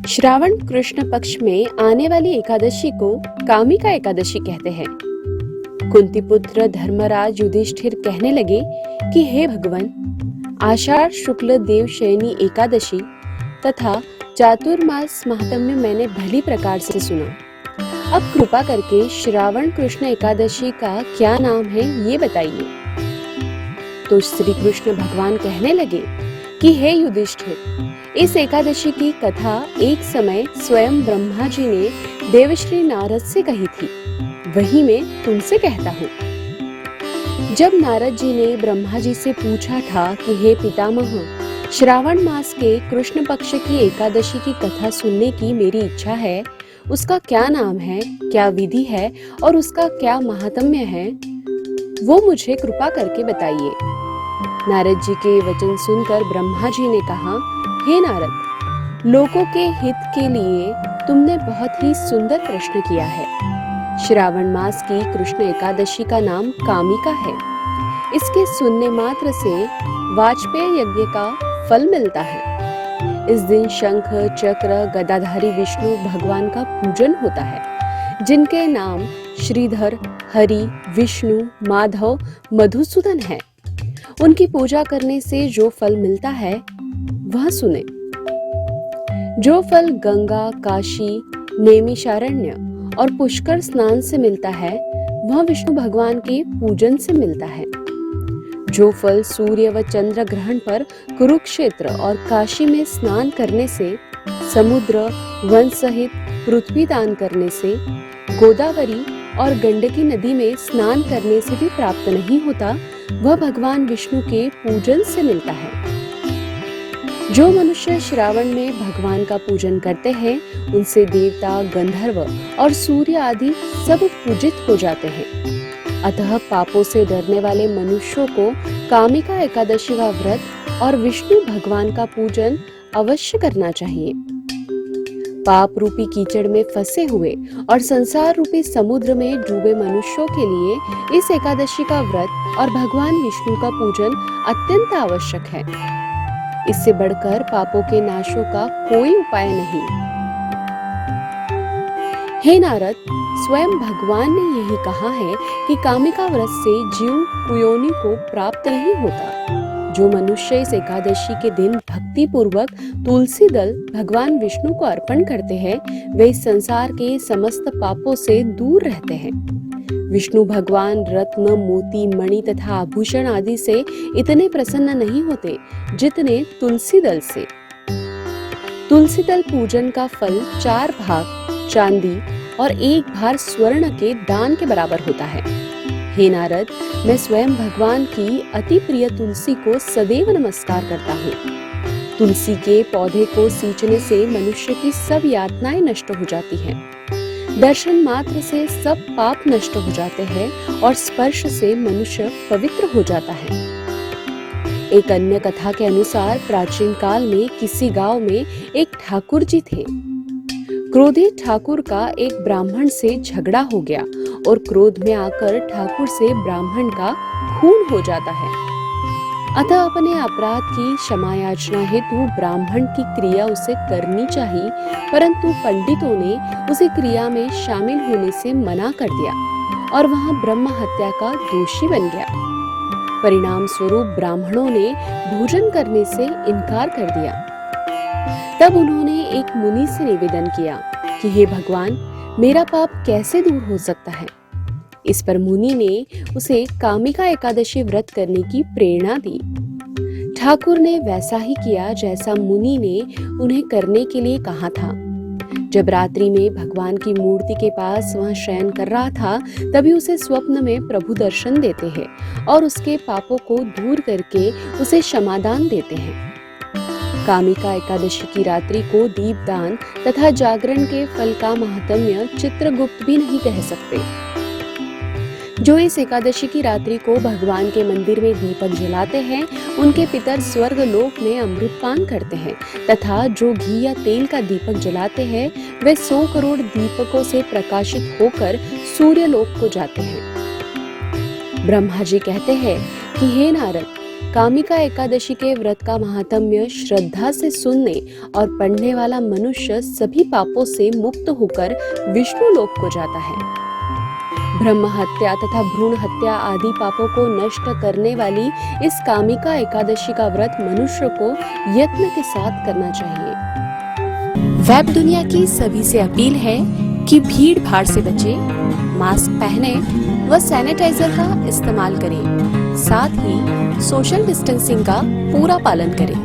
श्रावण कृष्ण पक्ष में आने वाली एकादशी को कामिका एकादशी कहते हैं। कुंती पुत्र धर्मराज युधिष्ठिर कहने लगे कि हे भगवान, आषाढ़ शुक्ल देवशयनी एकादशी तथा चातुर्मास महात्म्य मैंने भली प्रकार से सुना। अब कृपा करके श्रावण कृष्ण एकादशी का क्या नाम है ये बताइए। तो श्री कृष्ण भगवान कहने लगे कि हे युधिष्ठिर, इस एकादशी की कथा एक समय स्वयं ब्रह्मा जी ने देवश्री नारद से कही थी, वही मैं तुमसे कहता हूँ। जब नारद जी ने ब्रह्मा जी से पूछा था कि हे पितामह, श्रावण मास के कृष्ण पक्ष की एकादशी की कथा सुनने की मेरी इच्छा है, उसका क्या नाम है, क्या विधि है और उसका क्या महात्म्य है, वो मुझे कृपा करके बताइए। नारद जी के वचन सुनकर ब्रह्मा जी ने कहा, हे नारद, लोगों के हित के लिए तुमने बहुत ही सुंदर प्रश्न किया है। श्रावण मास की कृष्ण एकादशी का नाम कामिका है। इसके सुनने मात्र से वाजपेय यज्ञ का फल मिलता है। इस दिन शंख चक्र गदाधारी विष्णु भगवान का पूजन होता है, जिनके नाम श्रीधर, हरि, विष्णु, माधव, मधुसूदन है। उनकी पूजा करने से जो फल मिलता है वह सुने। जो फल गंगा, काशी, नैमिषारण्य और पुष्कर स्नान से मिलता है वह विष्णु भगवान के पूजन से मिलता है। जो फल सूर्य व चंद्र ग्रहण पर कुरुक्षेत्र और काशी में स्नान करने से, समुद्र वन सहित पृथ्वी दान करने से, गोदावरी और गंडकी नदी में स्नान करने से भी प्राप्त नहीं होता, वह भगवान विष्णु के पूजन से मिलता है। जो मनुष्य श्रावण में भगवान का पूजन करते हैं, उनसे देवता, गंधर्व और सूर्य आदि सब पूजित हो जाते हैं। अतः पापों से डरने वाले मनुष्यों को कामिका एकादशी का व्रत और विष्णु भगवान का पूजन अवश्य करना चाहिए। पाप रूपी कीचड़ में फंसे हुए और संसार रूपी समुद्र में डूबे मनुष्यों के लिए इस एकादशी का व्रत और भगवान विष्णु का पूजन अत्यंत आवश्यक है। इससे बढ़कर पापों के नाशों का कोई उपाय नहीं। हे नारद, स्वयं भगवान ने यही कहा है कि कामिका व्रत से जीव कुयोनि को प्राप्त नहीं होता। जो मनुष्य इस एकादशी के दिन भक्ति पूर्वक तुलसी दल भगवान विष्णु को अर्पण करते हैं, वे इस संसार के समस्त पापों से दूर रहते हैं। विष्णु भगवान रत्न, मोती, मणि तथा आभूषण आदि से इतने प्रसन्न नहीं होते जितने तुलसी दल से। तुलसी दल पूजन का फल 4 भाग चांदी और 1 भार स्वर्ण के दान के बराबर होता है। हे नारद, मैं स्वयं भगवान की अति प्रिय तुलसी को सदैव नमस्कार करता हूँ। तुलसी के पौधे को सींचने से मनुष्य की सब यातनाएं नष्ट हो जाती हैं। दर्शन मात्र से सब पाप नष्ट हो जाते हैं और स्पर्श से मनुष्य पवित्र हो जाता है। एक अन्य कथा के अनुसार प्राचीन काल में किसी गांव में एक ठाकुर जी थे। क्रोधित ठाकुर का एक ब्राह्मण से झगड़ा हो गया और क्रोध में आकर ठाकुर से ब्राह्मण का खून हो जाता है। अतः अपने अपराध की क्षमा याचना हेतु ब्राह्मण की क्रिया उसे करनी चाहिए, परंतु पंडितों ने उसे क्रिया में शामिल होने से मना कर दिया और वह ब्रह्म हत्या का दोषी बन गया। परिणाम स्वरूप ब्राह्मणों ने भोजन करने से इनकार कर दिया। तब उन्होंने एक मुनि से निवेदन किया कि हे भगवान, मेरा पाप कैसे दूर हो सकता है। इस पर मुनि ने उसे कामिका एकादशी व्रत करने की प्रेरणा दी। ठाकुर ने वैसा ही किया जैसा मुनि ने उन्हें करने के लिए कहा था। जब रात्रि में भगवान की मूर्ति के पास वह शयन कर रहा था, तभी उसे स्वप्न में प्रभु दर्शन देते हैं और उसके पापों को दूर करके उसे क्षमादान देते हैं। कामिका एकादशी की रात्रि को दीपदान तथा जागरण के फल का महात्म्य चित्रगुप्त भी नहीं कह सकते। जो इस एकादशी की रात्रि को भगवान के मंदिर में दीपक जलाते हैं, उनके पितर स्वर्ग लोक में अमृतपान करते हैं तथा जो घी या तेल का दीपक जलाते हैं, वे 100 करोड़ दीपकों से प्रकाशित होकर सूर्य लोक को जाते हैं। ब्रह्मा जी कहते हैं कि हे नारद, कामिका एकादशी के व्रत का महात्म्य श्रद्धा से सुनने और पढ़ने वाला मनुष्य सभी पापों से मुक्त होकर विष्णु लोक को जाता है। ब्रह्म हत्या तथा भ्रूण हत्या आदि पापों को नष्ट करने वाली इस कामिका एकादशी का व्रत मनुष्य को यत्न के साथ करना चाहिए। वेब दुनिया की सभी से अपील है कि भीड़ भाड़ से बचे, मास्क पहने व सैनिटाइजर का इस्तेमाल करें, साथ ही सोशल डिस्टेंसिंग का पूरा पालन करें।